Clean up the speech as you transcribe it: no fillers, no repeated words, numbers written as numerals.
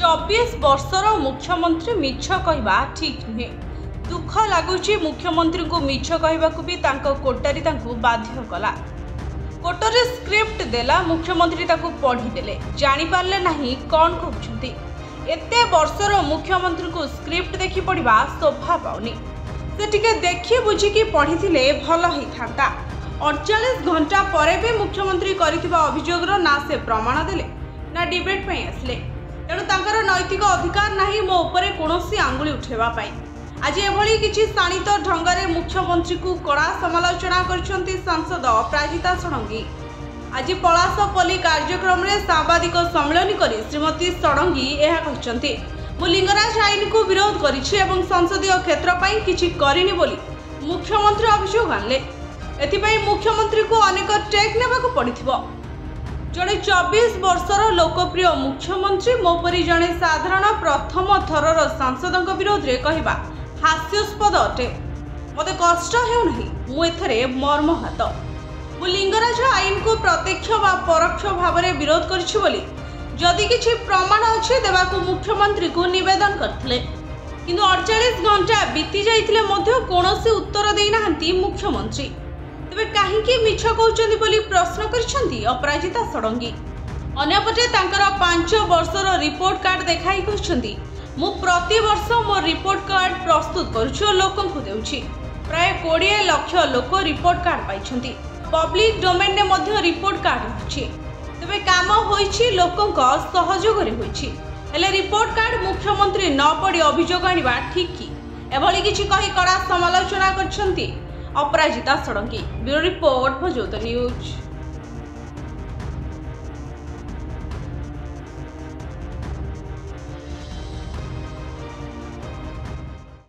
24 वर्षर मुख्यमंत्री मिछ कहवा ठीक नुहे। दुख लगुच मुख्यमंत्री को मिछ कहवाकू भी कोटारी बाध्य कला। कोटरे स्क्रिप्ट देला मुख्यमंत्री पढ़ीदेले जापारे ना कौन कहते। एते वर्षर मुख्यमंत्री को स्क्रिप्ट देखी पढ़ा शोभा पाउनी। से टिके देखी बुझिकी पढ़ी भल होता। 48 घंटा पर भी मुख्यमंत्री करिथिबा अभियोगर ना से प्रमाण देले ना डिबेट पे आसले। तेणु तांकर नैतिक अधिकार नहीं मो उपरे कोनोसी आंगुली उठेबा पाई। आज एभली किछि शाणित ढंगरे मुख्यमंत्री को कड़ा समालोचना करछंती सांसद अपराजिता षडंगी। आज पलासपल्ली कार्यक्रम रे सांबादिक सम्मेलन करी श्रीमती षडंगी एहा कहछंती, मु लिंगराज आईन को विरोध करिछि एवं संसदीय क्षेत्र पई किछि करिनि बोली मुख्यमंत्री अभियोग आनले। एथिपई मुख्यमंत्री को अनेक टेक नेबाकू पड़िथिबो। जड़े 24 वर्षर लोकप्रिय मुख्यमंत्री मोपरी जड़े साधारण प्रथम थरर सांसद विरोध में कहवा हास्यास्पद अटे। मते कष्ट हेउनाही, मु एथरे मर्महात। मु लिंगराज आईन को प्रत्यक्ष व परोक्ष भाव में विरोध करिछि बोली जदि किछि प्रमाण अछि देबाकू मुख्यमंत्री को निवेदन करथिले, किंतु 48 घंटा बीती जाइथिले मध्य कोनोसी उत्तर देई नाहंती मुख्यमंत्री। तेबे काहींकी मिछ कहउचंदी बोली प्रश्न करिसंती अपराजिता षडंगी। अन्यपटे तांकर 5 वर्षर रिपोर्ट कार्ड देखाई कहउचंदी, मु प्रति वर्ष मो रिपोर्ट कार्ड प्रस्तुत करूछु लोकंकु देउछि। प्राय 20 लाख लोक रिपोर्ट कार्ड पाइछंती। पब्लिक डोमेन ने मध्य रिपोर्ट कार्ड अछि। तेबे काम होइछि लोकंक सहयोग रे होइछि। हेले रिपोर्ट कार्ड मुख्यमंत्री न पड़ी अभियोग आनिबा ठीक कि? एभली किछि कहि कड़ा समालोचना करछंती अपराजिता षडंगी। ब्यूरो रिपोर्ट भोजोत न्यूज।